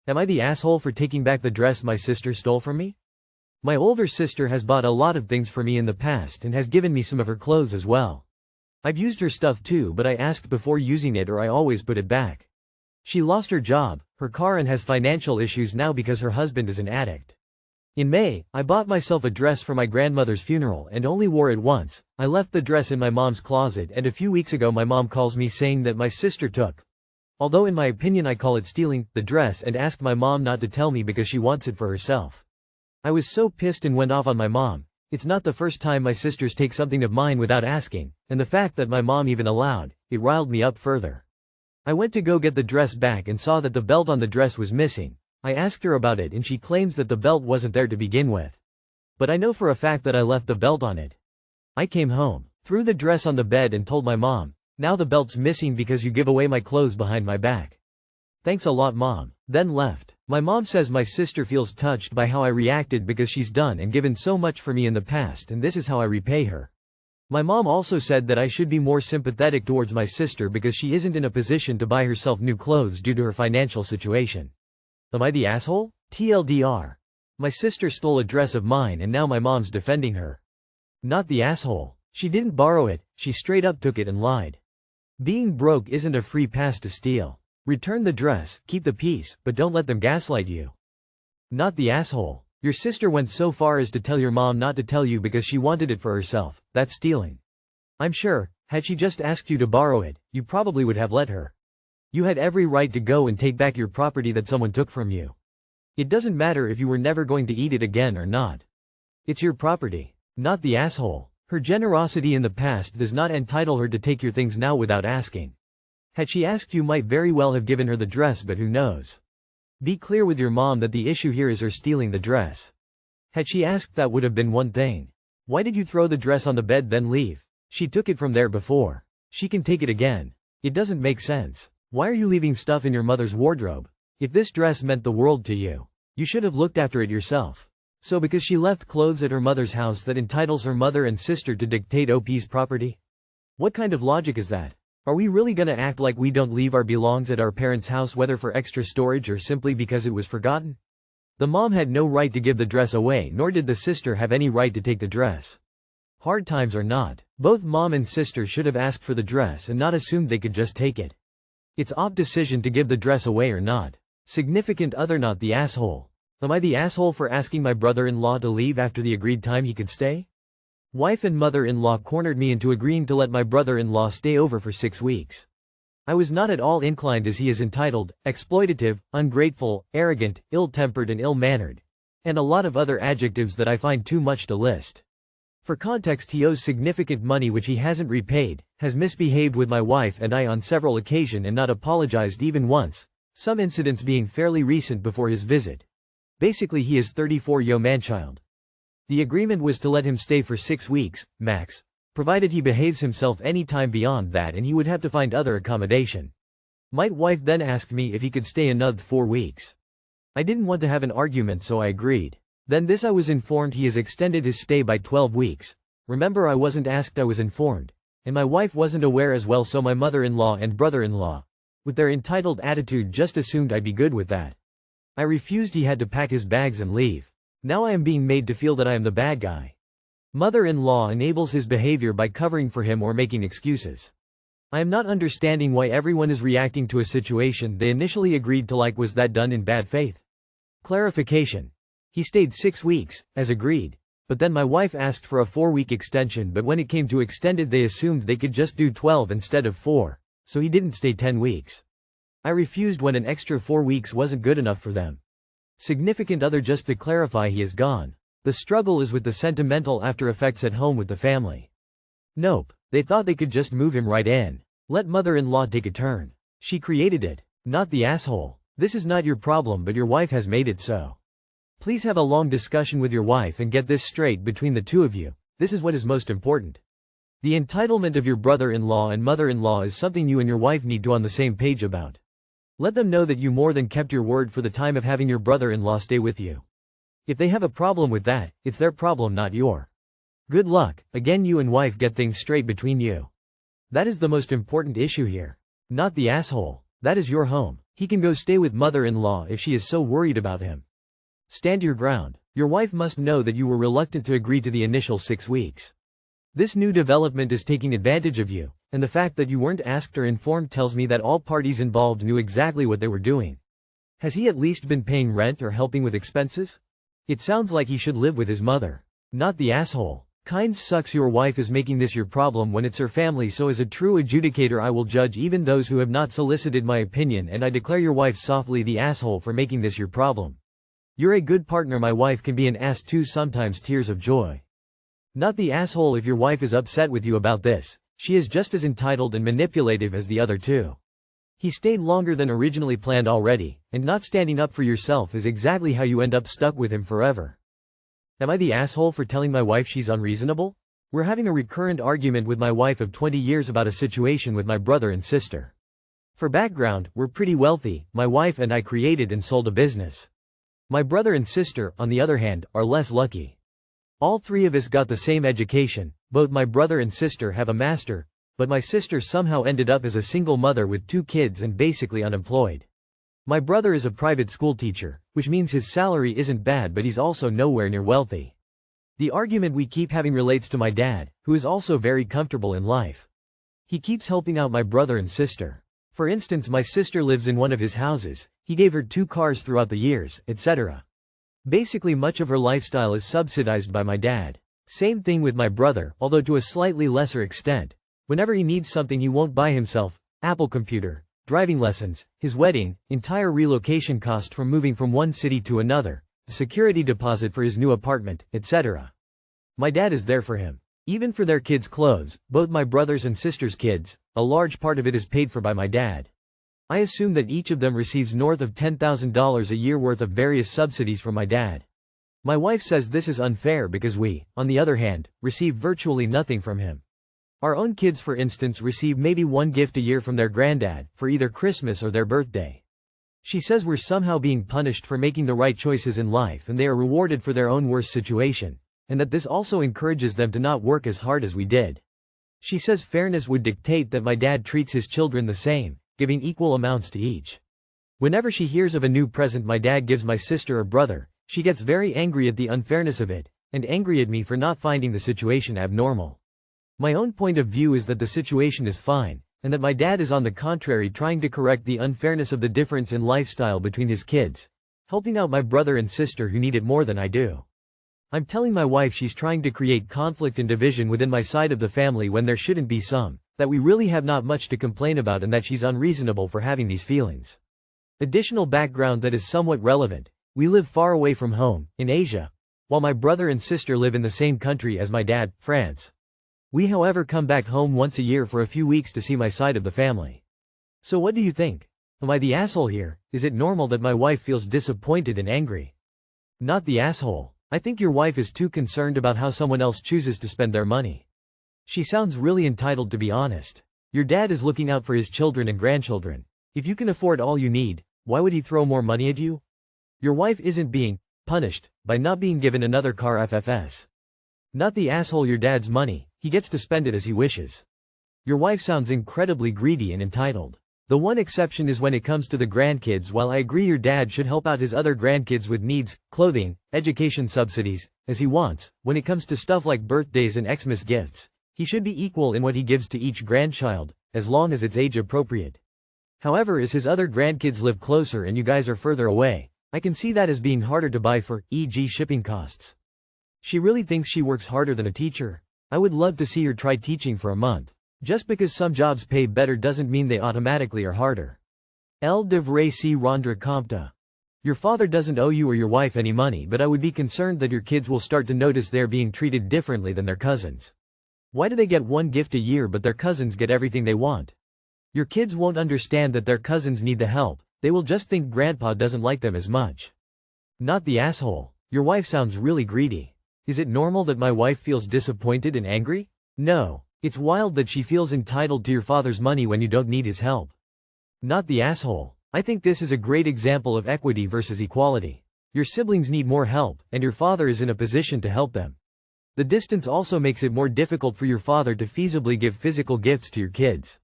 Am I the asshole for taking back the dress my sister stole from me? My older sister has bought a lot of things for me in the past and has given me some of her clothes as well. I've used her stuff too, but I asked before using it or I always put it back. She lost her job, her car, and has financial issues now because her husband is an addict. In May, I bought myself a dress for my grandmother's funeral and only wore it once. I left the dress in my mom's closet, and a few weeks ago my mom calls me saying that my sister took, although in my opinion I call it stealing, the dress, and asked my mom not to tell me because she wants it for herself. I was so pissed and went off on my mom. It's not the first time my sisters take something of mine without asking, and the fact that my mom even allowed it riled me up further. I went to go get the dress back and saw that the belt on the dress was missing. I asked her about it and she claims that the belt wasn't there to begin with. But I know for a fact that I left the belt on it. I came home, threw the dress on the bed and told my mom, "Now the belt's missing because you give away my clothes behind my back. Thanks a lot, Mom," then left. My mom says my sister feels touched by how I reacted because she's done and given so much for me in the past, and this is how I repay her. My mom also said that I should be more sympathetic towards my sister because she isn't in a position to buy herself new clothes due to her financial situation. Am I the asshole? TLDR. My sister stole a dress of mine and now my mom's defending her. Not the asshole. She didn't borrow it, she straight up took it and lied. Being broke isn't a free pass to steal. Return the dress, keep the peace, but don't let them gaslight you. Not the asshole. Your sister went so far as to tell your mom not to tell you because she wanted it for herself. That's stealing. I'm sure, had she just asked you to borrow it, you probably would have let her. You had every right to go and take back your property that someone took from you. It doesn't matter if you were never going to eat it again or not. It's your property. Not the asshole. Her generosity in the past does not entitle her to take your things now without asking. Had she asked, you might very well have given her the dress, but who knows? Be clear with your mom that the issue here is her stealing the dress. Had she asked, that would have been one thing. Why did you throw the dress on the bed then leave? She took it from there before. She can take it again. It doesn't make sense. Why are you leaving stuff in your mother's wardrobe? If this dress meant the world to you, you should have looked after it yourself. So because she left clothes at her mother's house, that entitles her mother and sister to dictate OP's property? What kind of logic is that? Are we really gonna act like we don't leave our belongings at our parents' house, whether for extra storage or simply because it was forgotten? The mom had no right to give the dress away, nor did the sister have any right to take the dress. Hard times or not, both mom and sister should have asked for the dress and not assumed they could just take it. It's OP's decision to give the dress away or not. Significant other not the asshole. Am I the asshole for asking my brother-in-law to leave after the agreed time he could stay? Wife and mother-in-law cornered me into agreeing to let my brother-in-law stay over for 6 weeks. I was not at all inclined, as he is entitled, exploitative, ungrateful, arrogant, ill-tempered and ill-mannered, and a lot of other adjectives that I find too much to list. For context, he owes significant money which he hasn't repaid, has misbehaved with my wife and I on several occasions and not apologized even once, some incidents being fairly recent before his visit. Basically he is 34 yo manchild. The agreement was to let him stay for 6 weeks, max, provided he behaves himself any time beyond that, and he would have to find other accommodation. My wife then asked me if he could stay another 4 weeks. I didn't want to have an argument, so I agreed. Then I was informed he has extended his stay by 12 weeks. Remember, I wasn't asked, I was informed. And my wife wasn't aware as well, so my mother-in-law and brother-in-law, with their entitled attitude, just assumed I'd be good with that. I refused. He had to pack his bags and leave. Now I am being made to feel that I am the bad guy. Mother-in-law enables his behavior by covering for him or making excuses. I am not understanding why everyone is reacting to a situation they initially agreed to. Like, was that done in bad faith? Clarification. He stayed 6 weeks, as agreed, but then my wife asked for a 4-week extension, but when it came to extended they assumed they could just do 12 instead of 4, so he didn't stay 10 weeks. I refused when an extra 4 weeks wasn't good enough for them. Significant other. Just to clarify, he is gone. The struggle is with the sentimental after effects at home with the family. Nope, they thought they could just move him right in. Let mother-in-law take a turn. She created it, not the asshole. This is not your problem, but your wife has made it so. Please have a long discussion with your wife and get this straight between the two of you. This is what is most important. The entitlement of your brother-in-law and mother-in-law is something you and your wife need to be on the same page about. Let them know that you more than kept your word for the time of having your brother-in-law stay with you. If they have a problem with that, it's their problem, not your. Good luck. Again, you and wife get things straight between you. That is the most important issue here. Not the asshole. That is your home. He can go stay with mother-in-law if she is so worried about him. Stand your ground. Your wife must know that you were reluctant to agree to the initial 6 weeks. This new development is taking advantage of you, and the fact that you weren't asked or informed tells me that all parties involved knew exactly what they were doing. Has he at least been paying rent or helping with expenses? It sounds like he should live with his mother. Not the asshole. Kind sucks your wife is making this your problem when it's her family, so as a true adjudicator I will judge even those who have not solicited my opinion, and I declare your wife softly the asshole for making this your problem. You're a good partner. My wife can be an ass too sometimes. Tears of joy. Not the asshole. If your wife is upset with you about this, she is just as entitled and manipulative as the other two. He stayed longer than originally planned already, and not standing up for yourself is exactly how you end up stuck with him forever. Am I the asshole for telling my wife she's unreasonable? We're having a recurrent argument with my wife of 20 years about a situation with my brother and sister. For background, we're pretty wealthy. My wife and I created and sold a business. My brother and sister, on the other hand, are less lucky. All three of us got the same education. Both my brother and sister have a master, but my sister somehow ended up as a single mother with 2 kids and basically unemployed. My brother is a private school teacher, which means his salary isn't bad, but he's also nowhere near wealthy. The argument we keep having relates to my dad, who is also very comfortable in life. He keeps helping out my brother and sister. For instance, my sister lives in one of his houses, he gave her 2 cars throughout the years, etc. Basically much of her lifestyle is subsidized by my dad. Same thing with my brother, although to a slightly lesser extent. Whenever he needs something he won't buy himself, Apple computer, driving lessons, his wedding, entire relocation cost from moving from one city to another, the security deposit for his new apartment, etc. My dad is there for him. Even for their kids' clothes, both my brothers and sisters' kids, a large part of it is paid for by my dad. I assume that each of them receives north of $10,000 a year worth of various subsidies from my dad. My wife says this is unfair because we, on the other hand, receive virtually nothing from him. Our own kids, for instance, receive maybe 1 gift a year from their granddad, for either Christmas or their birthday. She says we're somehow being punished for making the right choices in life and they are rewarded for their own worse situation, and that this also encourages them to not work as hard as we did. She says fairness would dictate that my dad treats his children the same, giving equal amounts to each. Whenever she hears of a new present my dad gives my sister or brother, she gets very angry at the unfairness of it, and angry at me for not finding the situation abnormal. My own point of view is that the situation is fine, and that my dad is on the contrary trying to correct the unfairness of the difference in lifestyle between his kids, helping out my brother and sister who need it more than I do. I'm telling my wife she's trying to create conflict and division within my side of the family when there shouldn't be some, that we really have not much to complain about and that she's unreasonable for having these feelings. Additional background that is somewhat relevant: we live far away from home, in Asia, while my brother and sister live in the same country as my dad, France. We however come back home once a year for a few weeks to see my side of the family. So what do you think? Am I the asshole here? Is it normal that my wife feels disappointed and angry? Not the asshole. I think your wife is too concerned about how someone else chooses to spend their money. She sounds really entitled, to be honest. Your dad is looking out for his children and grandchildren. If you can afford all you need, why would he throw more money at you? Your wife isn't being punished by not being given another car. FFS. Not the asshole. Your dad's money, he gets to spend it as he wishes. Your wife sounds incredibly greedy and entitled. The one exception is when it comes to the grandkids. While I agree your dad should help out his other grandkids with needs, clothing, education subsidies, as he wants, when it comes to stuff like birthdays and Xmas gifts, he should be equal in what he gives to each grandchild, as long as it's age appropriate. However, as his other grandkids live closer and you guys are further away, I can see that as being harder to buy for, e.g. shipping costs. She really thinks she works harder than a teacher? I would love to see her try teaching for a month. Just because some jobs pay better doesn't mean they automatically are harder. Elle devrait s'y rendre compte. Your father doesn't owe you or your wife any money, but I would be concerned that your kids will start to notice they're being treated differently than their cousins. Why do they get 1 gift a year but their cousins get everything they want? Your kids won't understand that their cousins need the help, they will just think grandpa doesn't like them as much. Not the asshole. Your wife sounds really greedy. Is it normal that my wife feels disappointed and angry? No. It's wild that she feels entitled to your father's money when you don't need his help. Not the asshole. I think this is a great example of equity versus equality. Your siblings need more help, and your father is in a position to help them. The distance also makes it more difficult for your father to feasibly give physical gifts to your kids.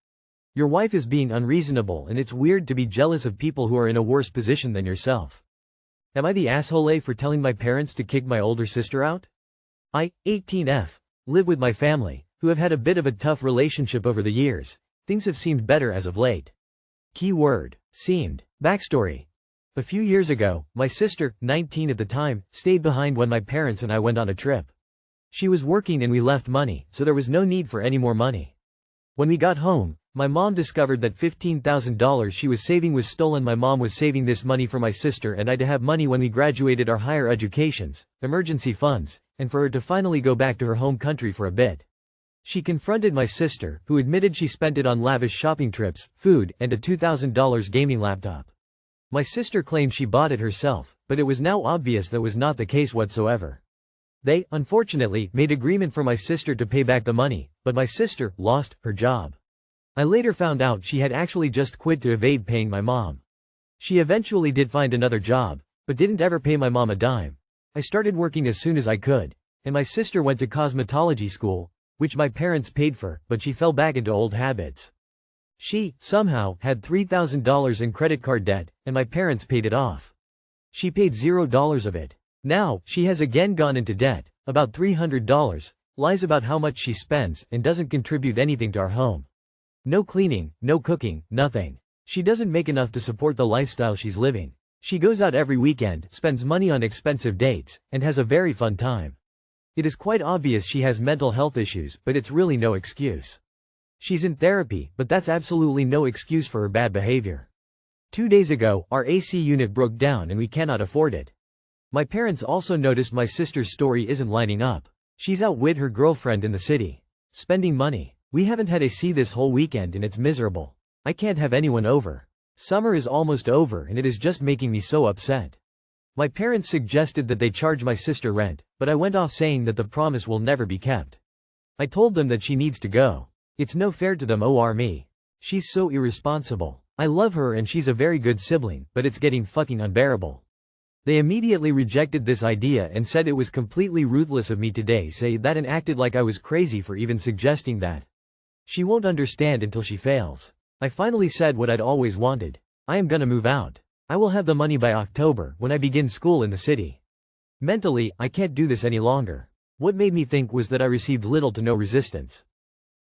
Your wife is being unreasonable and it's weird to be jealous of people who are in a worse position than yourself. Am I the asshole for telling my parents to kick my older sister out? I, 18F, live with my family, who have had a bit of a tough relationship over the years. Things have seemed better as of late. Keyword, seemed. Backstory. A few years ago, my sister, 19 at the time, stayed behind when my parents and I went on a trip. She was working and we left money, so there was no need for any more money. When we got home, my mom discovered that $15,000 she was saving was stolen. My mom was saving this money for my sister and I to have money when we graduated our higher educations, emergency funds, and for her to finally go back to her home country for a bit. She confronted my sister, who admitted she spent it on lavish shopping trips, food, and a $2,000 gaming laptop. My sister claimed she bought it herself, but it was now obvious that was not the case whatsoever. They, unfortunately, made agreement for my sister to pay back the money, but my sister lost her job. I later found out she had actually just quit to evade paying my mom. She eventually did find another job, but didn't ever pay my mom a dime. I started working as soon as I could, and my sister went to cosmetology school, which my parents paid for, but she fell back into old habits. She, somehow, had $3,000 in credit card debt, and my parents paid it off. She paid $0 of it. Now, she has again gone into debt, about $300, lies about how much she spends, and doesn't contribute anything to our home. No cleaning, no cooking, nothing. She doesn't make enough to support the lifestyle she's living. She goes out every weekend, spends money on expensive dates, and has a very fun time. It is quite obvious she has mental health issues, but it's really no excuse. She's in therapy, but that's absolutely no excuse for her bad behavior. 2 days ago, our AC unit broke down and we cannot afford it. My parents also noticed my sister's story isn't lining up. She's out with her girlfriend in the city, spending money. We haven't had AC this whole weekend and it's miserable. I can't have anyone over. Summer is almost over and it is just making me so upset. My parents suggested that they charge my sister rent, but I went off saying that the promise will never be kept. I told them that she needs to go. It's no fair to them or me. She's so irresponsible. I love her and she's a very good sibling, but it's getting fucking unbearable. They immediately rejected this idea and said it was completely ruthless of me today say that and acted like I was crazy for even suggesting that. She won't understand until she fails. I finally said what I'd always wanted. I am gonna move out. I will have the money by October when I begin school in the city. Mentally, I can't do this any longer. What made me think was that I received little to no resistance.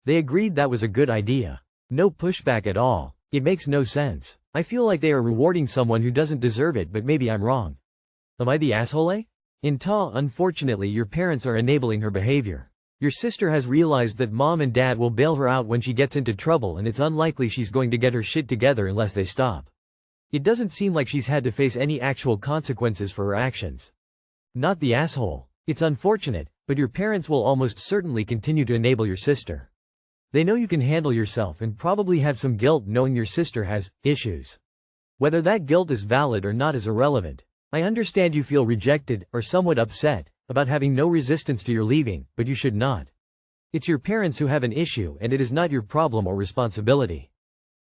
They agreed that was a good idea. No pushback at all. It makes no sense. I feel like they are rewarding someone who doesn't deserve it, but maybe I'm wrong. Am I the asshole? Unfortunately your parents are enabling her behavior. Your sister has realized that mom and dad will bail her out when she gets into trouble and it's unlikely she's going to get her shit together unless they stop. It doesn't seem like she's had to face any actual consequences for her actions. Not the asshole. It's unfortunate, but your parents will almost certainly continue to enable your sister. They know you can handle yourself and probably have some guilt knowing your sister has issues. Whether that guilt is valid or not is irrelevant. I understand you feel rejected or somewhat upset about having no resistance to your leaving, but you should not. It's your parents who have an issue and it is not your problem or responsibility.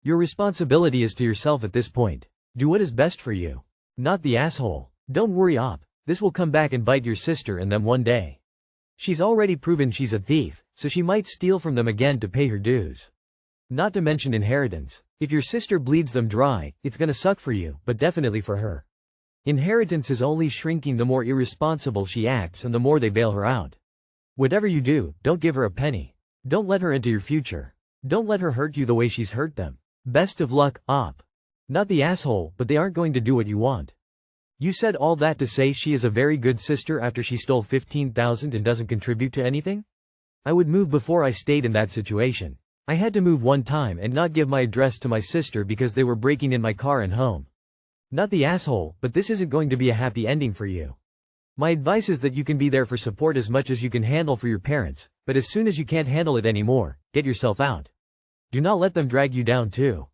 Your responsibility is to yourself at this point. Do what is best for you. Not the asshole. Don't worry op. This will come back and bite your sister and them one day. She's already proven she's a thief, so she might steal from them again to pay her dues. Not to mention inheritance. If your sister bleeds them dry, it's gonna suck for you, but definitely for her. Inheritance is only shrinking the more irresponsible she acts and the more they bail her out. Whatever you do, don't give her a penny. Don't let her into your future. Don't let her hurt you the way she's hurt them. Best of luck, op. Not the asshole, but they aren't going to do what you want. You said all that to say she is a very good sister after she stole $15,000 and doesn't contribute to anything? I would move before I stayed in that situation. I had to move one time and not give my address to my sister because they were breaking in my car and home. Not the asshole, but this isn't going to be a happy ending for you. My advice is that you can be there for support as much as you can handle for your parents, but as soon as you can't handle it anymore, get yourself out. Do not let them drag you down too.